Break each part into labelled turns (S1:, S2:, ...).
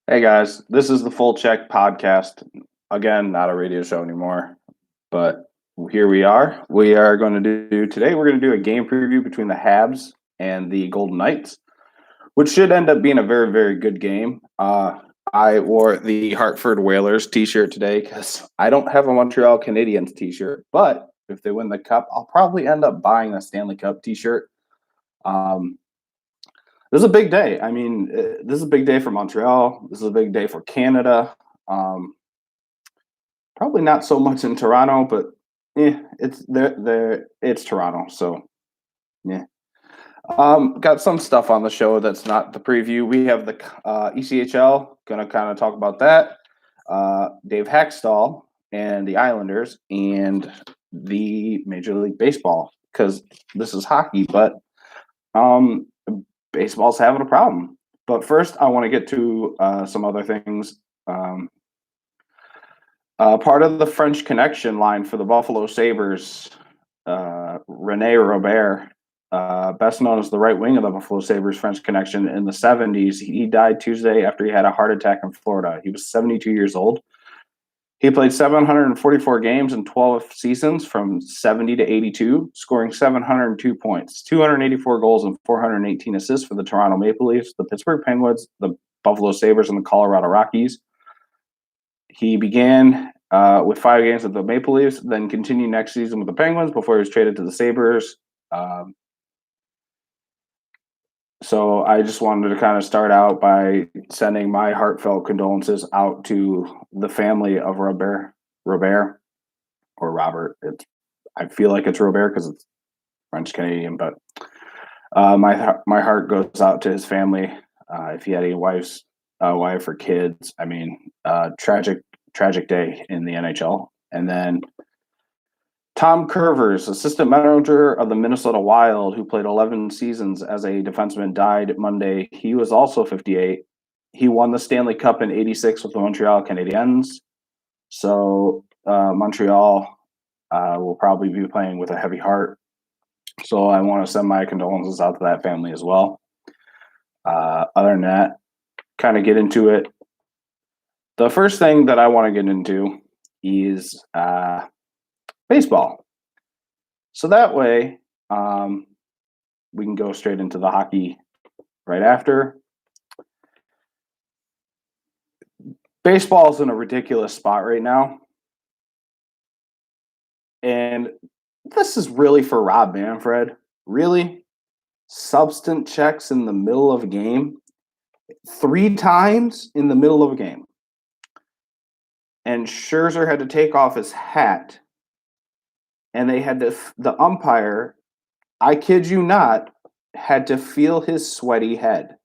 S1: Hey guys, this is the Full Check podcast. Again, not a radio show anymore, but here we are. We're going to do a game preview between the Habs and the Golden Knights, which should end up being a very, very good game. I wore the Hartford Whalers t-shirt today because I don't have a Montreal Canadiens t-shirt, but if they win the cup, I'll probably end up buying a Stanley Cup t-shirt. Um, this is a big day. This is a big day for Montreal. This is a big day for Canada. Um, Probably not so much in Toronto, but it's Toronto, so yeah. Got some stuff on the show that's not the preview. We have the ECHL. Gonna kind of talk about that. Dave Hackstall and the Islanders and the Major League Baseball because this is hockey, but um, baseball's having a problem. But first, I want to get to some other things. Part of the French Connection line for the Buffalo Sabres, Rene Robert, best known as the right wing of the Buffalo Sabres French Connection in the 70s. He died Tuesday after he had a heart attack in Florida. He was 72 years old. He played 744 games in 12 seasons from 70 to 82, scoring 702 points, 284 goals, and 418 assists for the Toronto Maple Leafs, the Pittsburgh Penguins, the Buffalo Sabres, and the Colorado Rockies. He began with 5 games with the Maple Leafs, then continued next season with the Penguins before he was traded to the Sabres. So I just wanted to kind of start out by sending my heartfelt condolences out to the family of Robert or Robert. I feel like it's Robert because it's French Canadian, but my heart goes out to his family. If he had any wife or kids, tragic day in the NHL. And then Tom Curvers, assistant manager of the Minnesota Wild, who played 11 seasons as a defenseman, died Monday. He was also 58. He won the Stanley Cup in '86 with the Montreal Canadiens. So Montreal will probably be playing with a heavy heart. So I want to send my condolences out to that family as well. Other than that, kind of get into it. The first thing that I want to get into is baseball. So that way, we can go straight into the hockey right after. Baseball is in a ridiculous spot right now. And this is really for Rob Manfred. Really? Substance checks in the middle of a game? 3 times in the middle of a game. And Scherzer had to take off his hat. And they had to, the umpire, I kid you not, had to feel his sweaty head.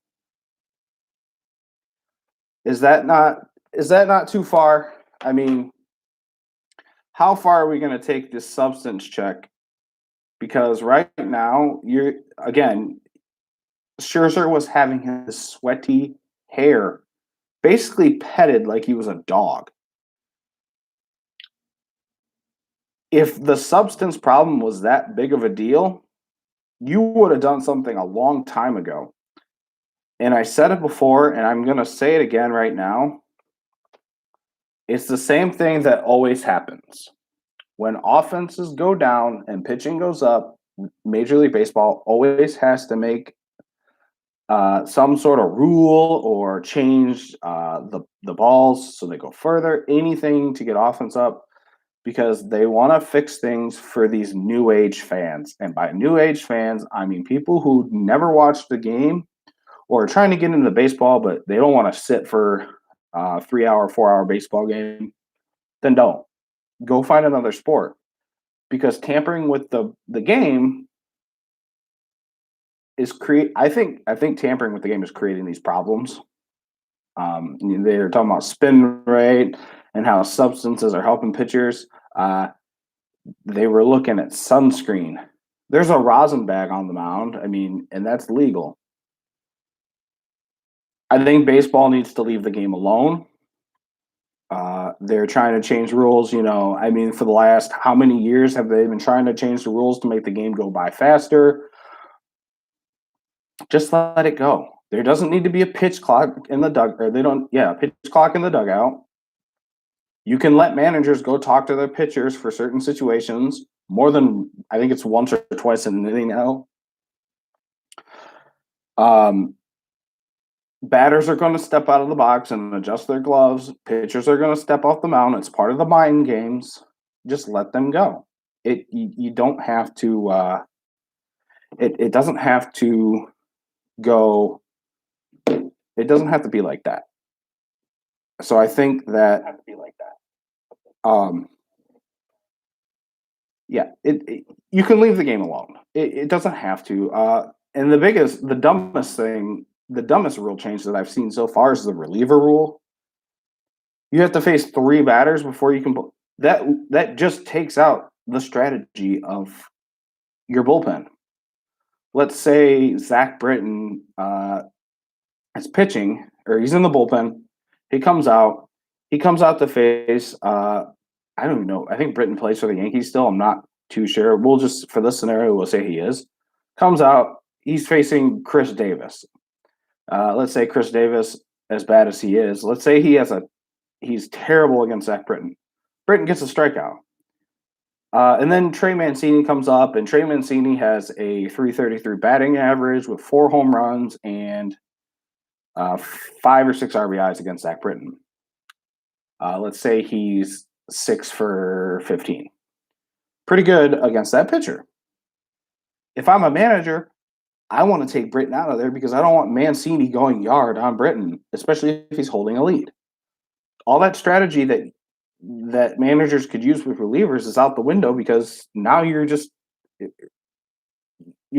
S1: Is that not too far? I mean, how far are we going to take this substance check? Because right now, Scherzer was having his sweaty hair basically petted like he was a dog. If the substance problem was that big of a deal, you would have done something a long time ago. And I said it before, and I'm going to say it again right now. It's the same thing that always happens. When offenses go down and pitching goes up, Major League Baseball always has to make some sort of rule or change the balls so they go further, anything to get offense up, because they want to fix things for these new age fans. And by new age fans, I mean people who never watched the game or are trying to get into baseball, but they don't want to sit for a 3-hour, 4-hour baseball game. Then don't. Go find another sport. Because tampering with the game is I think tampering with the game is creating these problems. They're talking about spin rate and how substances are helping pitchers. They were looking at sunscreen. There's a rosin bag on the mound. And that's legal. I think baseball needs to leave the game alone. They're trying to change rules. For the last how many years have they been trying to change the rules to make the game go by faster? just let it go. There doesn't need to be a pitch clock in the pitch clock in the dugout. You can let managers go talk to their pitchers for certain situations more than I think it's once or twice in an inning now. Batters are going to step out of the box and adjust their gloves. Pitchers are going to step off the mound. It's part of the mind games. Just let them go. You don't have to. It doesn't have to go. It doesn't have to be like that. So I think that. Yeah, you can leave the game alone. It doesn't have to. And the dumbest rule change that I've seen so far is the reliever rule. You have to face 3 batters before you can. That just takes out the strategy of your bullpen. Let's say Zach Britton is pitching, or he's in the bullpen. He comes out. He comes out to face. I don't even know. I think Britton plays for the Yankees still. I'm not too sure. We'll just, for this scenario, we'll say he is. Comes out. He's facing Chris Davis. Let's say Chris Davis, as bad as he is, let's say he's terrible against Zach Britton. Britton gets a strikeout. And then Trey Mancini comes up, and Trey Mancini has a .333 batting average with 4 home runs and 5 or 6 RBIs against Zach Britton. Let's say he's 6 for 15. Pretty good against that pitcher. If I'm a manager, I want to take Britton out of there because I don't want Mancini going yard on Britton, especially if he's holding a lead. All that strategy that managers could use with relievers is out the window because now you're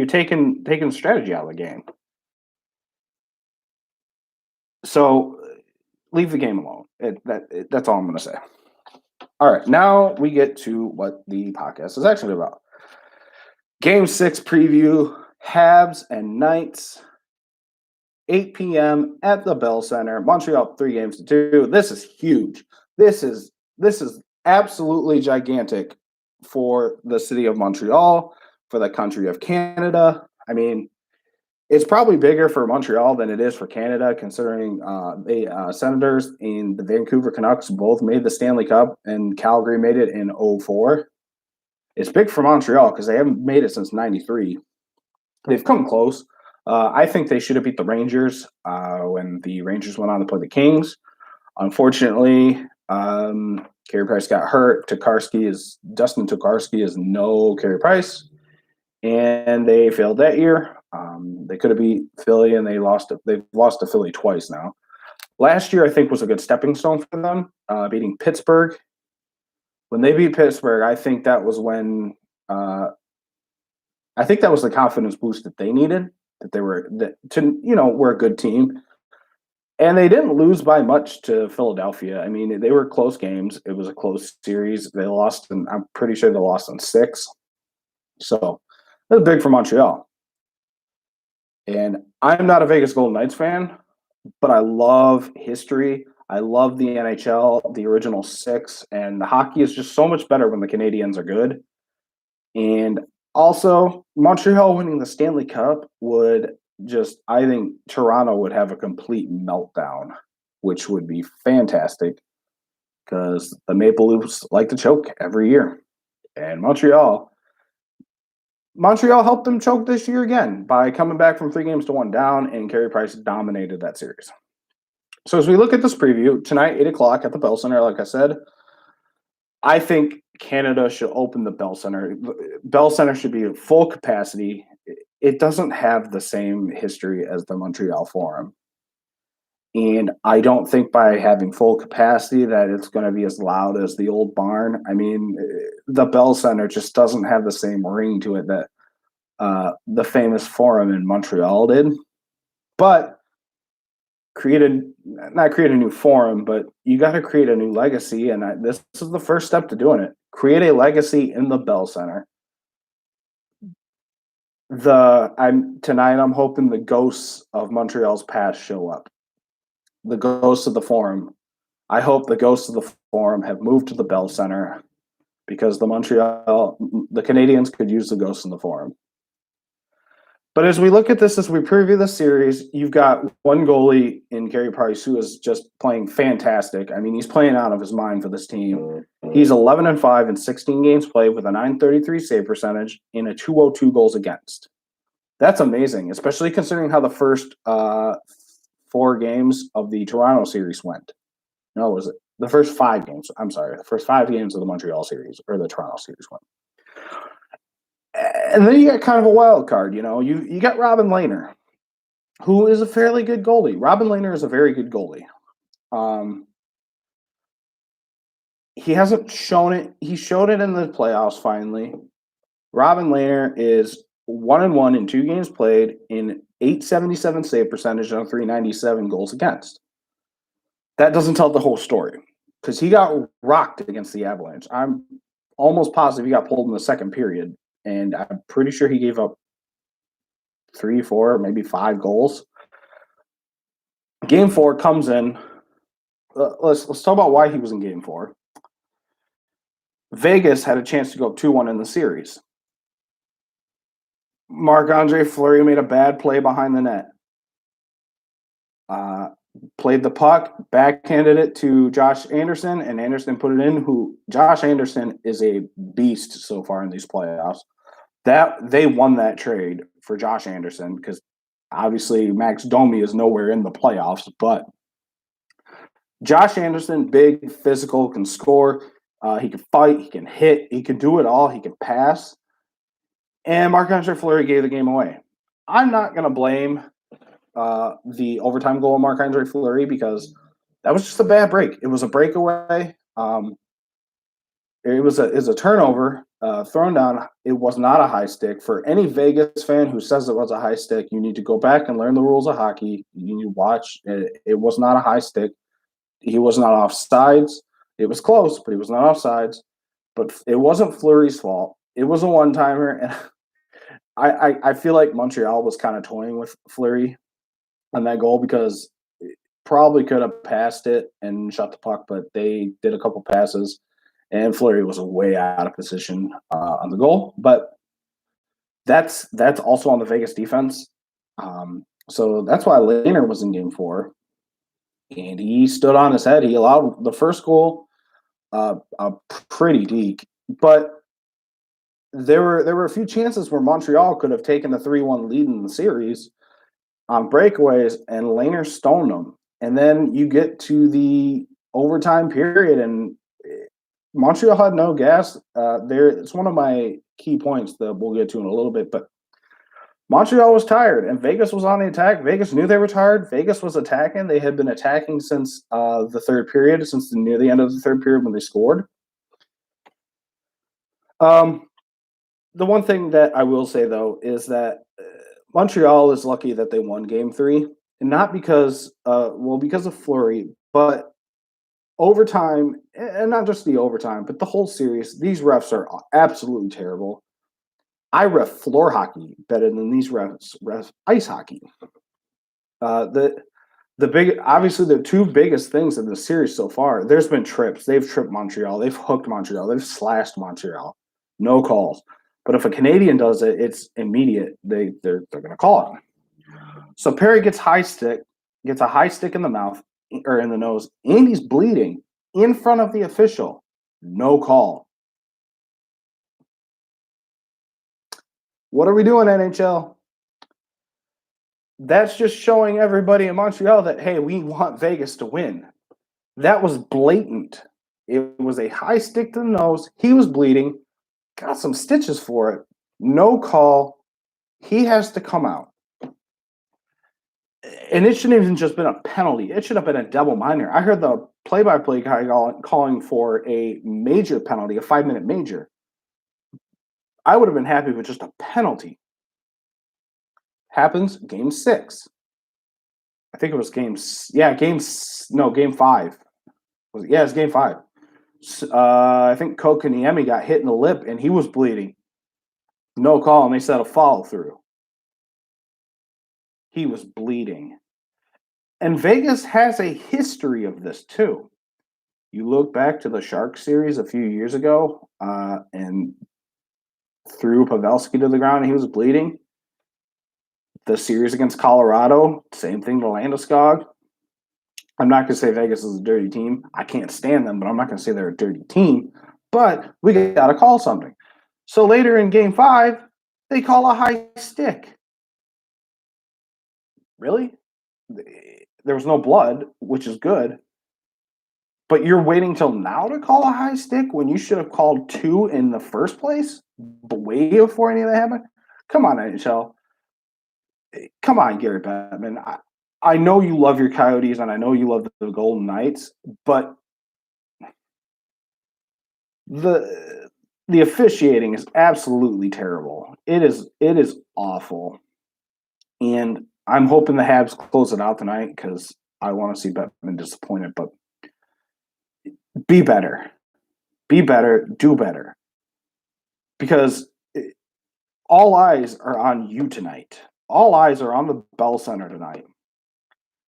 S1: taking strategy out of the game. So leave the game alone. That's all I'm going to say. All right, now we get to what the podcast is actually about. Game 6 preview, Habs and Knights, 8 p.m. at the Bell Center. Montreal 3-2. This is huge. This is absolutely gigantic for the city of Montreal, for the country of Canada. I mean, it's probably bigger for Montreal than it is for Canada, considering the Senators and the Vancouver Canucks both made the Stanley Cup, and Calgary made it in 2004. It's big for Montreal because they haven't made it since '93. They've come close. I think they should have beat the Rangers when the Rangers went on to play the Kings. Unfortunately, Carey Price got hurt. Dustin Tokarski is no Carey Price, and they failed that year. They could have beat Philly, and they've lost to Philly twice now. Last year, I think, was a good stepping stone for them, beating Pittsburgh. When they beat Pittsburgh, I think that was when I think that was the confidence boost that they needed. We're a good team. And they didn't lose by much to Philadelphia. I mean, they were close games. It was a close series. They lost, and I'm pretty sure they lost in 6. So that's big for Montreal. And I'm not a Vegas Golden Knights fan, but I love history. I love the NHL, the original 6, and the hockey is just so much better when the Canadiens are good. And also, Montreal winning the Stanley Cup I think Toronto would have a complete meltdown, which would be fantastic because the Maple Leafs like to choke every year. And Montreal helped them choke this year again by coming back from 3-1 down, and Carey Price dominated that series. So as we look at this preview, tonight, 8 o'clock at the Bell Center, like I said, I think Canada should open the Bell Center. Bell Center should be at full capacity. It doesn't have the same history as the Montreal Forum. And I don't think by having full capacity that it's going to be as loud as the old barn. I mean, the Bell Center just doesn't have the same ring to it that the famous Forum in Montreal did. But not create a new forum, but you got to create a new legacy, and this is the first step to doing it. Create a legacy in the Bell Center. Tonight I'm hoping the ghosts of Montreal's past show up. The ghosts of the Forum. I hope the ghosts of the Forum have moved to the Bell Center because the Canadiens could use the ghosts in the Forum. But as we look at this, as we preview the series, you've got one goalie in Carey Price who is just playing fantastic. I mean, he's playing out of his mind for this team. He's 11-5 in 16 games played with a 933 save percentage and a 202 goals against. That's amazing, especially considering how the first 4 games of the Toronto series went. No, was it the first 5 games? I'm sorry, the first 5 games of the Montreal series or the Toronto series went. And then you got kind of a wild card, You got Robin Lehner, who is a fairly good goalie. Robin Lehner is a very good goalie. He hasn't shown it. He showed it in the playoffs finally. Robin Lehner is 1-1 in 2 games played in 877 save percentage and 397 goals against. That doesn't tell the whole story because he got rocked against the Avalanche. I'm almost positive he got pulled in the second period, and I'm pretty sure he gave up 3, 4, maybe 5 goals. Game 4 comes in. Let's talk about why he was in Game 4. Vegas had a chance to go up 2-1 in the series. Marc-Andre Fleury made a bad play behind the net. Played the puck, backhanded it to Josh Anderson, and Anderson put it in. Josh Anderson is a beast so far in these playoffs. That they won that trade for Josh Anderson because obviously Max Domi is nowhere in the playoffs, but Josh Anderson, big, physical, can score. He can fight, he can hit, he can do it all, he can pass. And Marc-Andre Fleury gave the game away. I'm not going to blame the overtime goal of Marc-Andre Fleury because that was just a bad break. It was a breakaway. It was a turnover thrown down. It was not a high stick. For any Vegas fan who says it was a high stick, you need to go back and learn the rules of hockey. You need to watch. It was not a high stick. He was not offsides. It was close, but he was not offsides. But it wasn't Fleury's fault. It was a one-timer, and I feel like Montreal was kind of toying with Fleury on that goal because it probably could have passed it and shot the puck, but they did a couple passes, and Fleury was way out of position on the goal. But that's also on the Vegas defense. So that's why Lehner was in Game 4, and he stood on his head. He allowed the first goal a pretty deke, but there were a few chances where Montreal could have taken a 3-1 lead in the series on breakaways, and Lehner stoned them. And then you get to the overtime period, and Montreal had no gas. It's one of my key points that we'll get to in a little bit, but Montreal was tired, and Vegas was on the attack. Vegas knew they were tired. Vegas was attacking. They had been attacking since the third period, since near the end of the third period when they scored. The one thing that I will say, though, is that Montreal is lucky that they won Game 3, and not because of Fleury, but overtime, and not just the overtime, but the whole series. These refs are absolutely terrible. I ref floor hockey better than these refs ref ice hockey. Obviously the two biggest things in the series so far. There's been trips. They've tripped Montreal. They've hooked Montreal. They've slashed Montreal. No calls. But if a Canadian does it, it's immediate. They're going to call it. So Perry gets a high stick in the mouth or in the nose, and he's bleeding in front of the official. No call. What are we doing, NHL? That's just showing everybody in Montreal that, hey, we want Vegas to win. That was blatant. It was a high stick to the nose. He was bleeding. Got some stitches for it. No call. He has to come out. And it shouldn't have even just been a penalty. It should have been a double minor. I heard the play-by-play guy calling for a major penalty, a 5-minute major. I would have been happy with just a penalty. Happens Game 6. I think it was Game 5. It's Game 5. I think Kotkaniemi got hit in the lip, and he was bleeding. No call, and they said a follow-through. He was bleeding. And Vegas has a history of this, too. You look back to the Sharks series a few years ago, and threw Pavelski to the ground, and he was bleeding. The series against Colorado, same thing to Landeskog. I'm not going to say Vegas is a dirty team. I can't stand them, but I'm not going to say they're a dirty team. But we got to call something. So later in Game 5, they call a high stick. Really? There was no blood, which is good. But you're waiting till now to call a high stick when you should have called 2 in the first place, way before any of that happened? Come on, NHL. Come on, Gary Bettman. I know you love your Coyotes and I know you love the Golden Knights, but the officiating is absolutely terrible. It is awful. And I'm hoping the Habs close it out tonight because I want to see Bettman disappointed, but be better. Be better, do better. Because all eyes are on you tonight. All eyes are on the Bell Center tonight.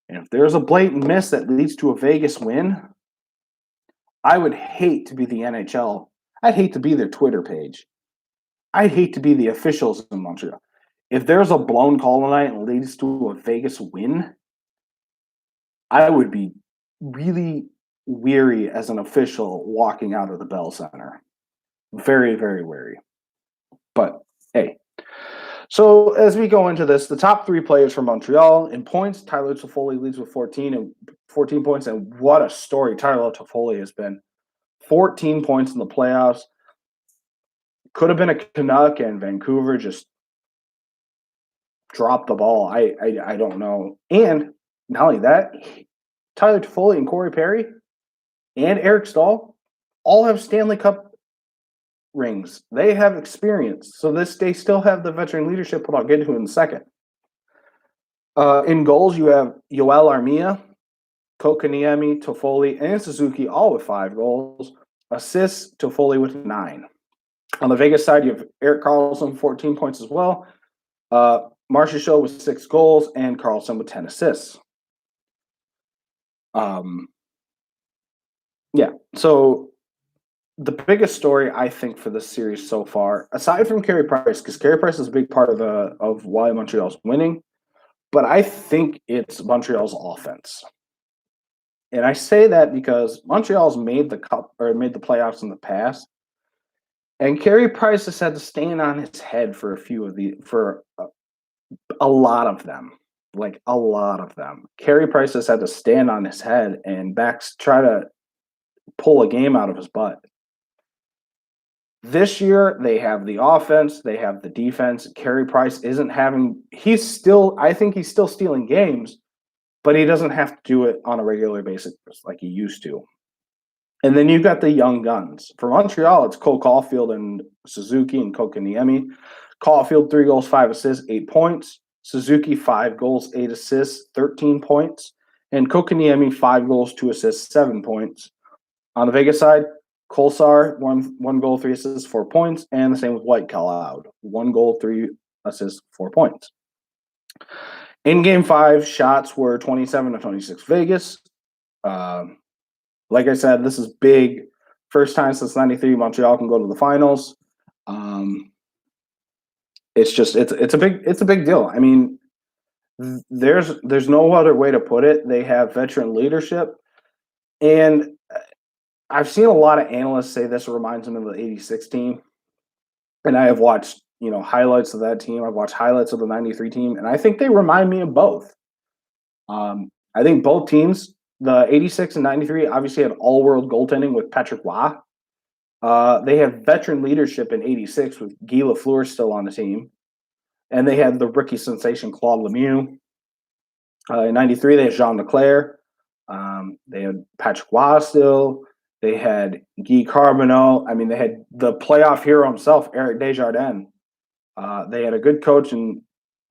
S1: And if there's a blatant miss that leads to a Vegas win, I would hate to be the NHL. I'd hate to be their Twitter page. I'd hate to be the officials in Montreal. If there's a blown call tonight and leads to a Vegas win, I would be really weary as an official walking out of the Bell Center. Very, very wary. But hey. So as we go into this, the top 3 players from Montreal in points, Tyler Toffoli leads with 14 points, and what a story Tyler Toffoli has been. 14 points in the playoffs. Could have been a Canuck, and Vancouver just dropped the ball. I don't know. And not only that, Tyler Toffoli and Corey Perry and Eric Stahl all have Stanley Cup rings. They have experience. So they still have the veteran leadership, but I'll get to it in a second. In goals, you have Yoel Armia, Kotkaniemi, Toffoli, and Suzuki all with 5 goals. Assists, Toffoli with 9. On the Vegas side, you have Erik Karlsson, 14 points as well. Marcia Show with 6 goals, and Karlsson with 10 assists. So the biggest story I think for this series so far, aside from Carey Price, because Carey Price is a big part of why Montreal's winning, but I think it's Montreal's offense. And I say that because Montreal's made the cup or made the playoffs in the past, and Carey Price has had to stand on his head for a lot of them. Like a lot of them. Carey Price has had to stand on his head and try to pull a game out of his butt. This year, they have the offense, they have the defense. Carey Price I think he's still stealing games, but he doesn't have to do it on a regular basis like he used to. And then you've got the young guns. For Montreal, it's Cole Caulfield and Suzuki and Kotkaniemi. Caulfield, 3 goals, 5 assists, 8 points. Suzuki, 5 goals, 8 assists, 13 points. And Kotkaniemi, 5 goals, 2 assists, 7 points. On the Vegas side, Kolesar, 1 goal, 3 assists, 4 points. And the same with White Cloud, 1 goal, 3 assists, 4 points. In Game 5, shots were 27-26 Vegas. Like I said, this is big. First time since '93 Montreal can go to the finals. It's a big deal. I mean, there's no other way to put it. They have veteran leadership, and I've seen a lot of analysts say this reminds them of the '86 team. And I have watched highlights of that team. I've watched highlights of the '93 team, and I think they remind me of both. I think both teams. The '86 and '93 obviously had all-world goaltending with Patrick Roy. They have veteran leadership in '86 with Guy Lafleur still on the team. And they had the rookie sensation Claude Lemieux. In '93, they had Jean Leclerc. They had Patrick Roy still. They had Guy Carbonneau. I mean, they had the playoff hero himself, Eric Desjardins. They had a good coach in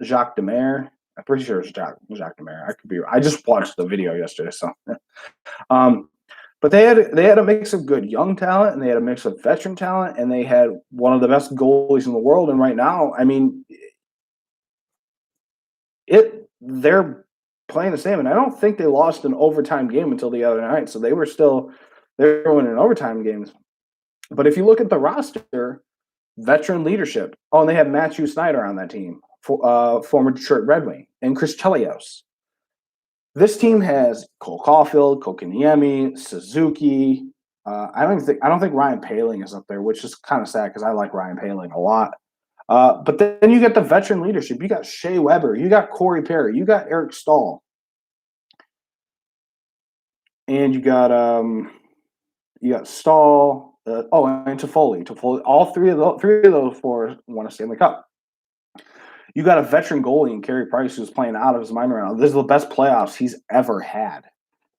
S1: Jacques Demers. I'm pretty sure it's Jacques Demers. I just watched the video yesterday, so. But they had a mix of good young talent, and they had a mix of veteran talent, and they had one of the best goalies in the world. And right now, I mean, they're playing the same, and I don't think they lost an overtime game until the other night. So they were winning overtime games. But if you look at the roster, veteran leadership. Oh, and they had Matthew Snyder on that team. former Detroit Red Wing, and Chris Chelios. This team has Cole Caulfield, Kokiniemi, Suzuki. I don't think Ryan Poehling is up there, which is kind of sad because I like Ryan Poehling a lot. But then you get the veteran leadership. You got Shea Weber, you got Corey Perry, you got Eric Stahl, and you got Stahl. And Toffoli. Toffoli. All three of those four won a Stanley Cup. You got a veteran goalie in Carey Price who's playing out of his mind right now. This is the best playoffs he's ever had.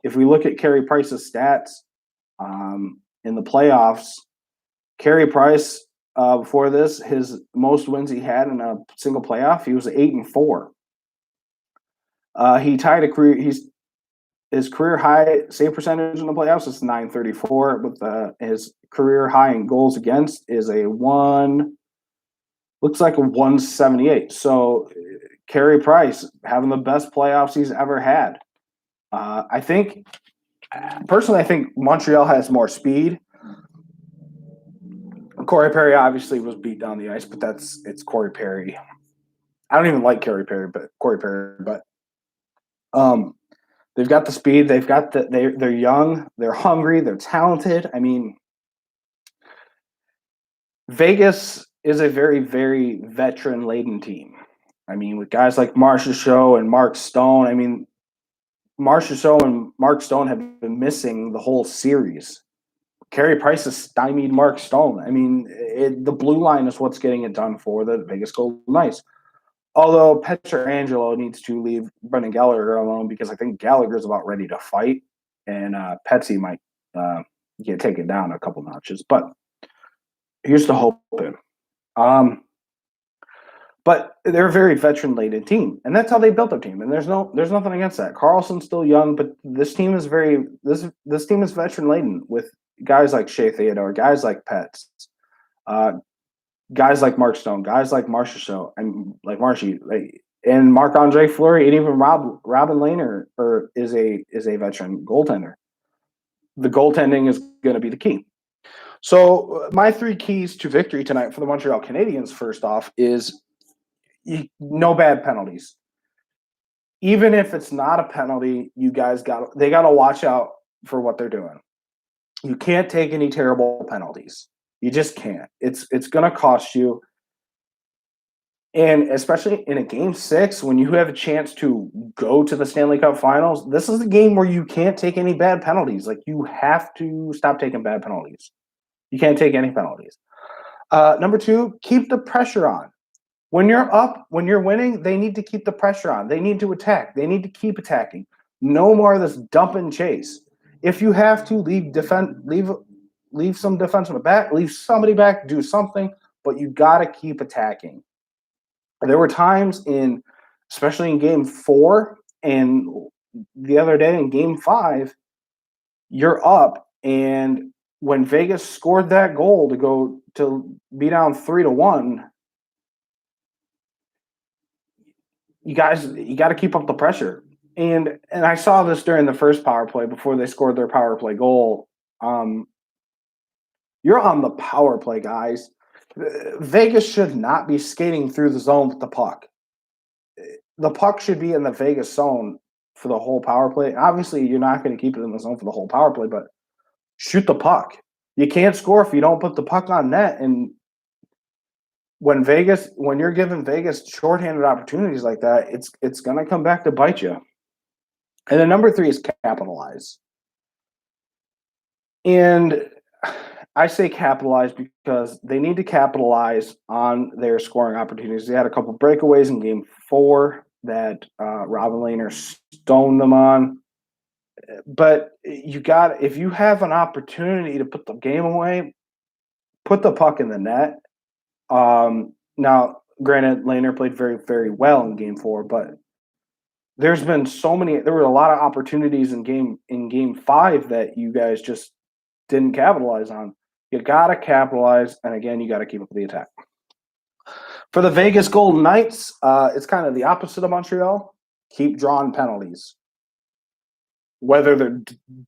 S1: If we look at Carey Price's stats in the playoffs, Carey Price before this, his most wins he had in a single playoff, he was 8-4. He tied his career high save percentage in the playoffs is .934, with his career high in goals against is looks like a 178. So Carey Price having the best playoffs he's ever had. I think Montreal has more speed. Corey Perry obviously was beat down the ice, but it's Corey Perry. I don't even like Corey Perry, but they've got the speed. They've got they're young, they're hungry, they're talented. I mean, Vegas is a very, very veteran-laden team. I mean, with guys like Marchessault and Mark Stone. I mean, Marchessault and Mark Stone have been missing the whole series. Carey Price has stymied Mark Stone. I mean, the blue line is what's getting it done for the Vegas Golden Knights. Although Pietrangelo needs to leave Brendan Gallagher alone because I think Gallagher's about ready to fight, and Petsy might get taken down a couple notches. But here's to hoping. But they're a very veteran-laden team, and that's how they built their team. And there's nothing against that. Carlson's still young, but this team is this team is veteran-laden with guys like Shea Theodore, guys like Pets, guys like Mark Stone, guys like Marchessault, and like Marshy, and Marc-Andre Fleury, and even Robin Lehner is a veteran goaltender. The goaltending is going to be the key. So my three keys to victory tonight for the Montreal Canadiens, first off, is no bad penalties. Even if it's not a penalty, you guys got to watch out for what they're doing. You can't take any terrible penalties. You just can't. It's going to cost you. And especially in a game 6, when you have a chance to go to the Stanley Cup Finals, this is a game where you can't take any bad penalties. Like, you have to stop taking bad penalties. You can't take any penalties. Number 2, keep the pressure on. When you're up, when you're winning, they need to keep the pressure on. They need to attack. They need to keep attacking. No more of this dump and chase. If you have to leave some defenseman back, leave somebody back, do something, but you got to keep attacking. There were times especially in game 4 and the other day in game 5, you're up, and when Vegas scored that goal to be down 3-1, you got to keep up the pressure. And I saw this during the first power play before they scored their power play goal. You're on the power play, guys. Vegas should not be skating through the zone with the puck. The puck should be in the Vegas zone for the whole power play. Obviously, you're not going to keep it in the zone for the whole power play, but shoot the puck. You can't score if you don't put the puck on net. And when you're giving Vegas shorthanded opportunities like that, it's going to come back to bite you. And then number 3 is capitalize. And I say capitalize because they need to capitalize on their scoring opportunities. They had a couple breakaways in game 4 that Robin Lehner stoned them on. But if you have an opportunity to put the game away, put the puck in the net. Now, granted, Lehner played very, very well in game 4, but there were a lot of opportunities in game 5 that you guys just didn't capitalize on. You got to capitalize, and again, you got to keep up the attack. For the Vegas Golden Knights, it's kind of the opposite of Montreal. Keep drawing penalties. Whether they're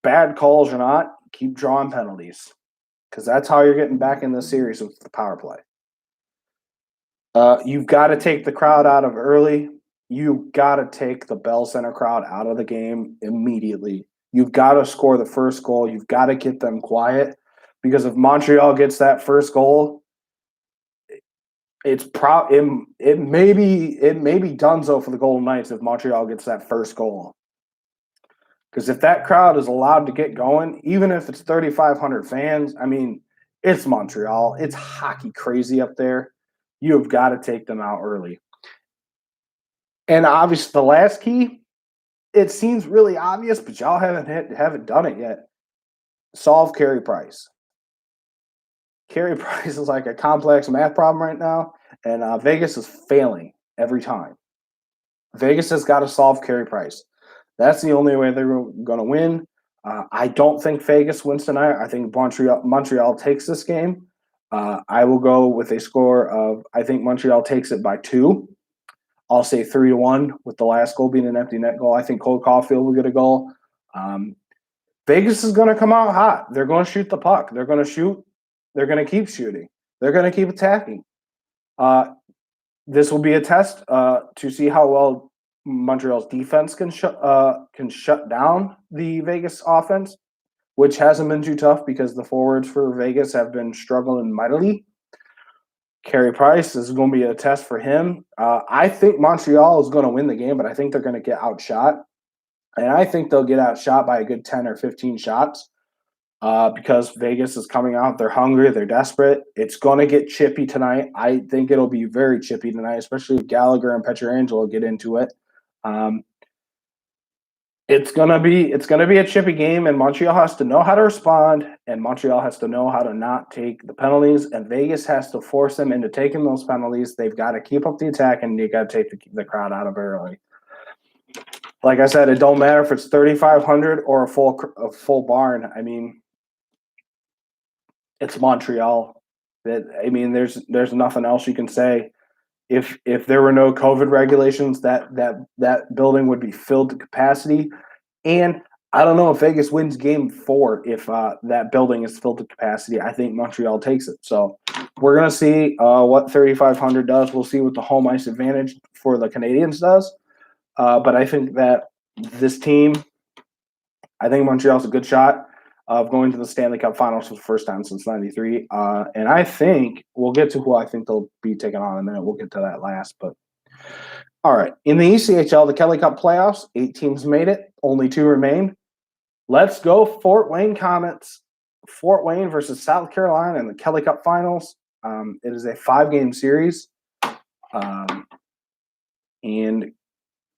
S1: bad calls or not, keep drawing penalties because that's how you're getting back in the series with the power play. You've got to take the crowd out of early. You've got to take the Bell Center crowd out of the game immediately. You've got to score the first goal. You've got to get them quiet because if Montreal gets that first goal, it may be donezo for the Golden Knights if Montreal gets that first goal. Because if that crowd is allowed to get going, even if it's 3,500 fans, I mean, it's Montreal. It's hockey crazy up there. You've got to take them out early. And obviously, the last key, it seems really obvious, but y'all haven't done it yet. Solve Carey Price. Carey Price is like a complex math problem right now, and Vegas is failing every time. Vegas has got to solve Carey Price. That's the only way they're going to win. I don't think Vegas wins tonight. I think Montreal takes this game. I will go with a score of, I think Montreal takes it by 2. I'll say 3-1 with the last goal being an empty net goal. I think Cole Caulfield will get a goal. Vegas is going to come out hot. They're going to shoot the puck. They're going to shoot. They're going to keep shooting. They're going to keep attacking. This will be a test to see how well Montreal's defense can shut down the Vegas offense, which hasn't been too tough because the forwards for Vegas have been struggling mightily. Carey Price is going to be a test for him. I think Montreal is going to win the game, but I think they're going to get outshot. And I think they'll get outshot by a good 10 or 15 shots because Vegas is coming out. They're hungry. They're desperate. It's going to get chippy tonight. I think it'll be very chippy tonight, especially if Gallagher and Pietrangelo get into it. It's gonna be a chippy game, and Montreal has to know how to respond, and Montreal has to know how to not take the penalties, and Vegas has to force them into taking those penalties. They've got to keep up the attack, and you got to take the crowd out of early. Like I said, it don't matter if it's 3,500 or a full barn. I mean, it's Montreal. There's nothing else you can say. If there were no COVID regulations, that building would be filled to capacity. And I don't know if Vegas wins game 4 if that building is filled to capacity. I think Montreal takes it. So we're going to see what 3,500 does. We'll see what the home ice advantage for the Canadians does. But I think that this team, I think Montreal's a good shot of going to the Stanley Cup Finals for the first time since '93. And I think we'll get to who I think they'll be taking on in a minute. We'll get to that last. But all right, in the ECHL, the Kelly Cup playoffs, 8 teams made it. Only 2 remain. Let's go Fort Wayne Comets. Fort Wayne versus South Carolina in the Kelly Cup Finals. It is a 5-game series. And,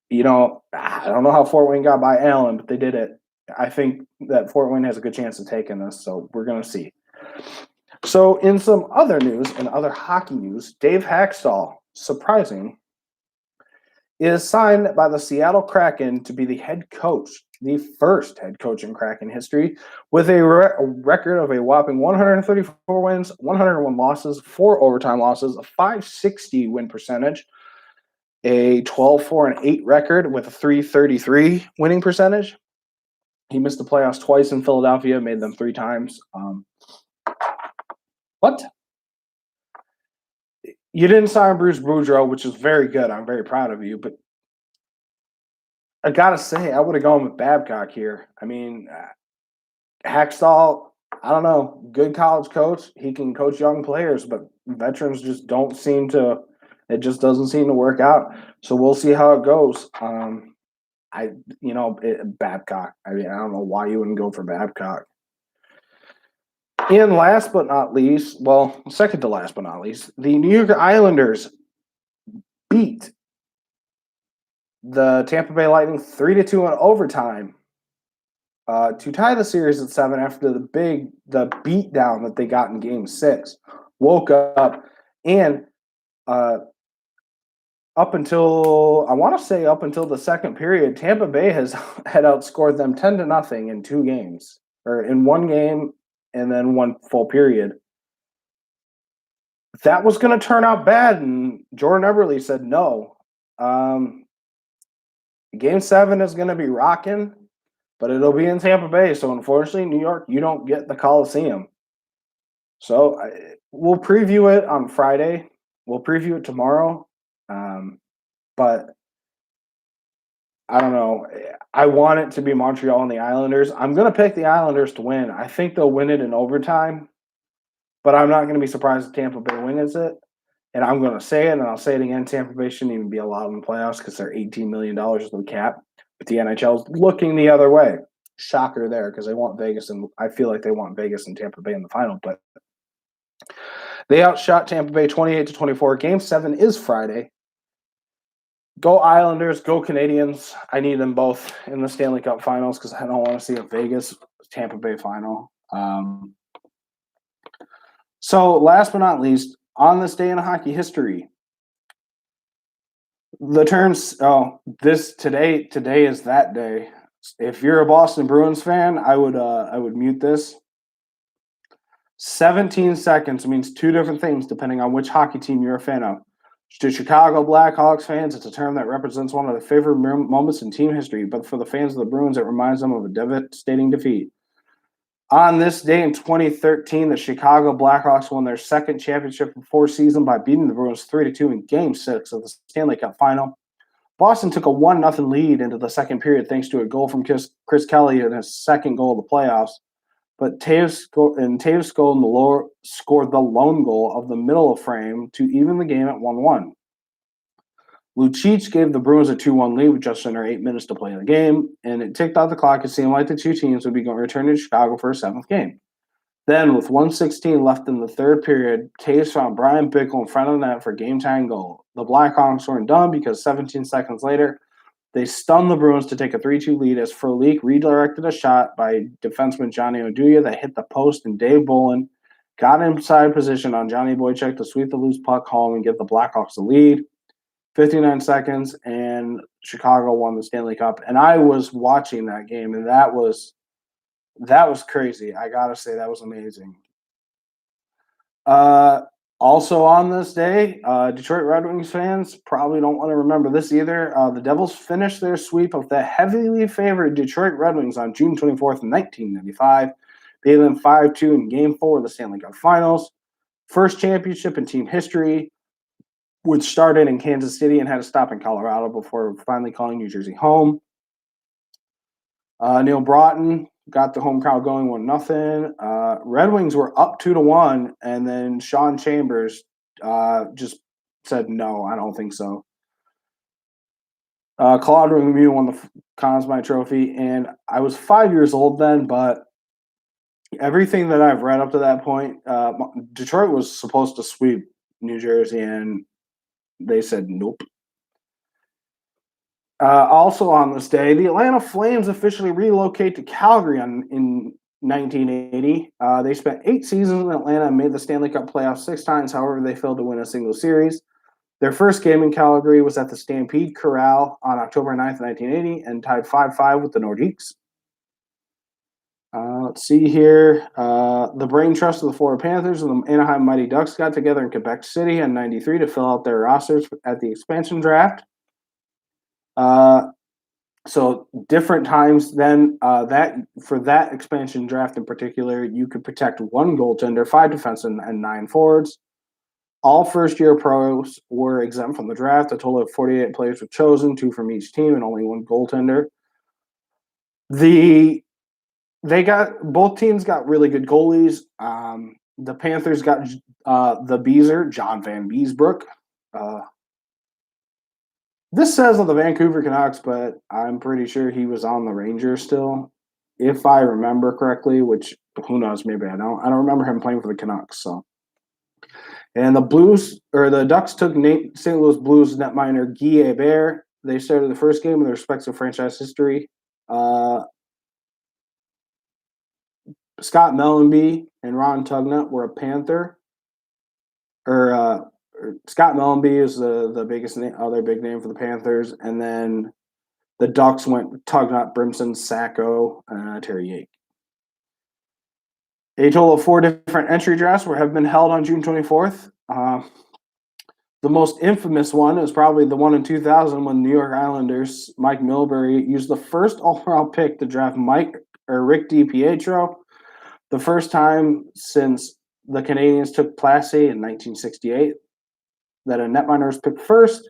S1: you know, I don't know how Fort Wayne got by Allen, but they did it. I think that Fort Wayne has a good chance of taking this, so we're going to see. So in some other news and other hockey news, Dave Hackstall, surprising, is signed by the Seattle Kraken to be the head coach, the first head coach in Kraken history, with a record of a whopping 134 wins, 101 losses, 4 overtime losses, a .560 win percentage, a 12-4-8 record with a .333 winning percentage. He missed the playoffs twice in Philadelphia, made them 3 times. What? You didn't sign Bruce Boudreau, which is very good. I'm very proud of you. But I got to say, I would have gone with Babcock here. I mean, Hackstall, I don't know, good college coach. He can coach young players, but veterans just don't seem to – it just doesn't seem to work out. So we'll see how it goes. Babcock. I mean, I don't know why you wouldn't go for Babcock. And last but not least, well, second to last but not least, the New York Islanders beat the Tampa Bay Lightning 3-2 in overtime to tie the series at 7 after the beatdown that they got in Game 6. Woke up and up until the second period, Tampa Bay had outscored them 10-0 in 2 games, or in 1 game and then 1 full period. That was going to turn out bad, and Jordan Eberle said no. Game 7 is going to be rocking, but it'll be in Tampa Bay. So unfortunately, New York, you don't get the Coliseum. So we'll preview it on Friday We'll preview it tomorrow. But I don't know. I want it to be Montreal and the Islanders. I'm going to pick the Islanders to win. I think they'll win it in overtime, but I'm not going to be surprised if Tampa Bay wins it. And I'm going to say it, and I'll say it again. Tampa Bay shouldn't even be allowed in the playoffs because they're $18 million of the cap. But the NHL is looking the other way. Shocker there because they want Vegas, and I feel like they want Vegas and Tampa Bay in the final. But they outshot Tampa Bay 28-24. Game 7 is Friday. Go Islanders, go Canadians. I need them both in the Stanley Cup Finals because I don't want to see a Vegas Tampa Bay final. So last but not least, on this day in hockey history, the terms. Today is that day. If you're a Boston Bruins fan, I would mute this. 17 seconds means two different things depending on which hockey team you're a fan of. To Chicago Blackhawks fans, it's a term that represents one of the favorite moments in team history, but for the fans of the Bruins, it reminds them of a devastating defeat. On this day in 2013, the Chicago Blackhawks won their second championship in 4 seasons by beating the Bruins 3-2 in Game 6 of the Stanley Cup Final. Boston took a 1-0 lead into the second period thanks to a goal from Chris Kelly in his second goal of the playoffs. But Taves scored the lone goal of the middle of frame to even the game at 1-1. Lucic gave the Bruins a 2-1 lead with just under 8 minutes to play in the game, and it ticked out the clock. It seemed like the two teams would be returning to Chicago for a 7th game. Then, with 1:16 left in the third period, Taves found Brian Bickle in front of the net for game-tying goal. The Blackhawks weren't done because 17 seconds later, they stunned the Bruins to take a 3-2 lead as Frolik redirected a shot by defenseman Johnny Oduya that hit the post, and Dave Bolin got inside position on Johnny Boychuk to sweep the loose puck home and give the Blackhawks the lead. 59 seconds, and Chicago won the Stanley Cup. And I was watching that game, and that was crazy. I got to say, that was amazing. Also on this day, Detroit Red Wings fans probably don't want to remember this either. The Devils finished their sweep of the heavily favored Detroit Red Wings on June 24th, 1995, beating them 5-2 in Game 4 of the Stanley Cup Finals. First championship in team history, which started in Kansas City and had to stop in Colorado before finally calling New Jersey home. Neil Broughton got the home crowd going 1-0. Red Wings were up 2-1, and then Sean Chambers just said, no, I don't think so. Claude Lemieux won the Conn Smythe Trophy, and I was 5 years old then, but everything that I've read up to that point, Detroit was supposed to sweep New Jersey, and they said nope. Also on this day, the Atlanta Flames officially relocate to Calgary in 1980. They spent 8 seasons in Atlanta and made the Stanley Cup playoffs 6 times. However, they failed to win a single series. Their first game in Calgary was at the Stampede Corral on October 9th, 1980, and tied 5-5 with the Nordiques. Let's see here. The brain trust of the Florida Panthers and the Anaheim Mighty Ducks got together in Quebec City in 93 to fill out their rosters at the expansion draft. So different times then, that for that expansion draft in particular, you could protect 1 goaltender, 5 defensemen, and 9 forwards. All first-year pros were exempt from the draft. A total of 48 players were chosen, 2 from each team, and only 1 goaltender. Both teams got really good goalies. The Panthers got the Beezer, John Van Beesbrook. This says on the Vancouver Canucks, but I'm pretty sure he was on the Rangers still, if I remember correctly, which who knows, maybe I don't. I don't remember him playing for the Canucks. So, and the Ducks took St. Louis Blues netminder Guy Hebert. They started the first game in their respective franchise history. Scott Mellenby and Ron Tugnutt were a Panther. Scott Mellenby is the biggest other big name for the Panthers, and then the Ducks went Tugnutt, Brimson, Sacco, Terry Yake. A total of 4 different entry drafts have been held on June 24th. The most infamous one is probably the one in 2000 when New York Islanders Mike Milbury used the first all-round pick to draft Rick DiPietro, the first time since the Canadiens took Place in 1968. that a netminder was picked first.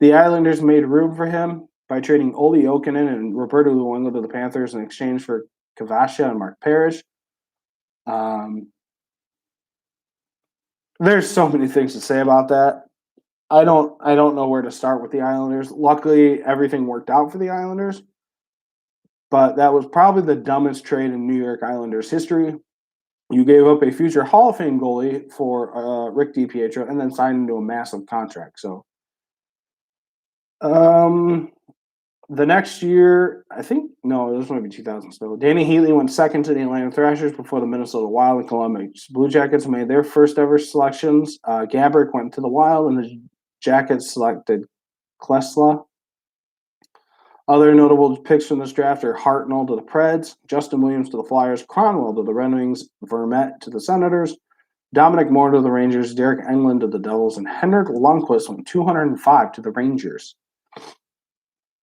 S1: The Islanders made room for him by trading Olli Jokinen and Roberto Luongo to the Panthers in exchange for Kavasha and Mark Parrish. There's so many things to say about that. I don't know where to start with the Islanders. Luckily, everything worked out for the Islanders, but that was probably the dumbest trade in New York Islanders history. You gave up a future Hall of Fame goalie for Rick DiPietro and then signed into a massive contract. So, the next year, I think, no, this might be 2000 still. Danny Heatley went second to the Atlanta Thrashers before the Minnesota Wild and Columbus Blue Jackets made their first ever selections. Gabrick went to the Wild and the Jackets selected Klesla. Other notable picks from this draft are Hartnell to the Preds, Justin Williams to the Flyers, Cronwell to the Red Wings, Vermette to the Senators, Dominic Moore to the Rangers, Derek Englund to the Devils, and Henrik Lundqvist went 205 to the Rangers.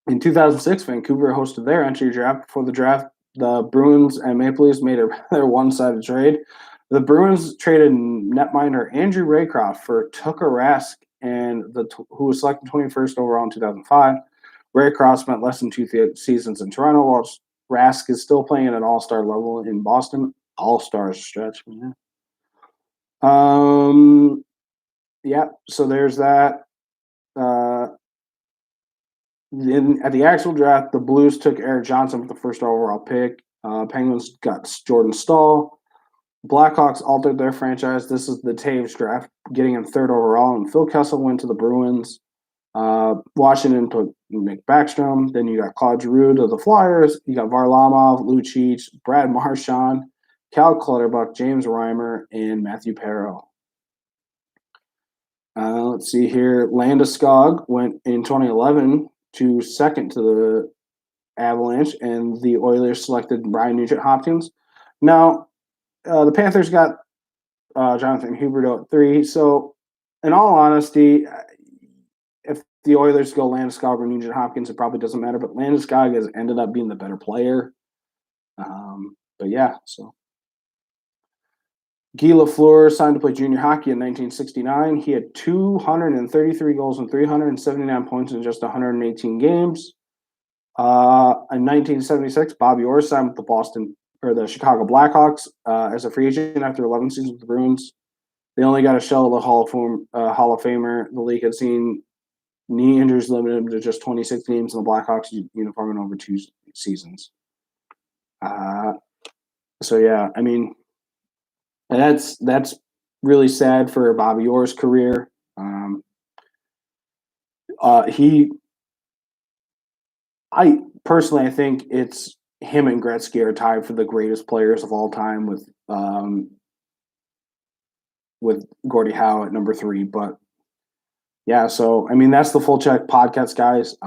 S1: In 2006, Vancouver hosted their entry draft. Before the draft, the Bruins and Maple Leafs made a rather one-sided trade. The Bruins traded netminder Andrew Raycroft for Tuukka Rask, who was selected 21st overall in 2005. Raycroft spent less than 2 seasons in Toronto, while Rask is still playing at an all-star level in Boston. All-stars stretch, man. Yeah, so there's that. At the actual draft, the Blues took Eric Johnson with the first overall pick. Penguins got Jordan Staal. Blackhawks altered their franchise. This is the Taves draft, getting him third overall. And Phil Kessel went to the Bruins. Washington took Nick Backstrom. Then you got Claude Giroux to the Flyers. You got Varlamov, Lucic, Brad Marchand, Cal Clutterbuck, James Reimer, and Matthew Perreault. Let's see here. Landeskog went in 2011 to second to the Avalanche, and the Oilers selected Brian Nugent-Hopkins. Now, the Panthers got Jonathan Huberdeau at 3. So, in all honesty, if the Oilers go Landeskog or Nugent-Hopkins, it probably doesn't matter. But Landeskog has ended up being the better player. But yeah, so. Guy Lafleur signed to play junior hockey in 1969. He had 233 goals and 379 points in just 118 games. In 1976, Bobby Orr signed with the Chicago Blackhawks as a free agent after 11 seasons with the Bruins. They only got a shell of the Hall of Famer. The league had seen knee injuries limited him to just 26 games in the Blackhawks uniform in over 2 seasons. So yeah, I mean, that's really sad for Bobby Orr's career. I think it's him and Gretzky are tied for the greatest players of all time with Gordie Howe at number 3. But yeah, so I mean that's the Full Check podcast, guys.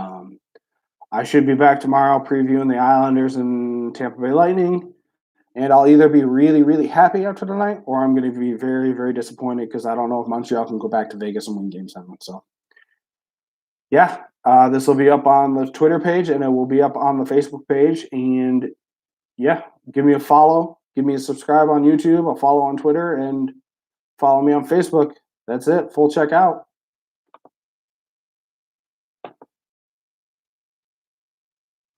S1: I should be back tomorrow previewing the Islanders and Tampa Bay Lightning. And I'll either be really, really happy after tonight, or I'm going to be very, very disappointed because I don't know if Montreal can go back to Vegas and win Game 7. So, yeah, this will be up on the Twitter page, and it will be up on the Facebook page. And, yeah, give me a follow. Give me a subscribe on YouTube. I'll follow on Twitter, and follow me on Facebook. That's it. Full check out.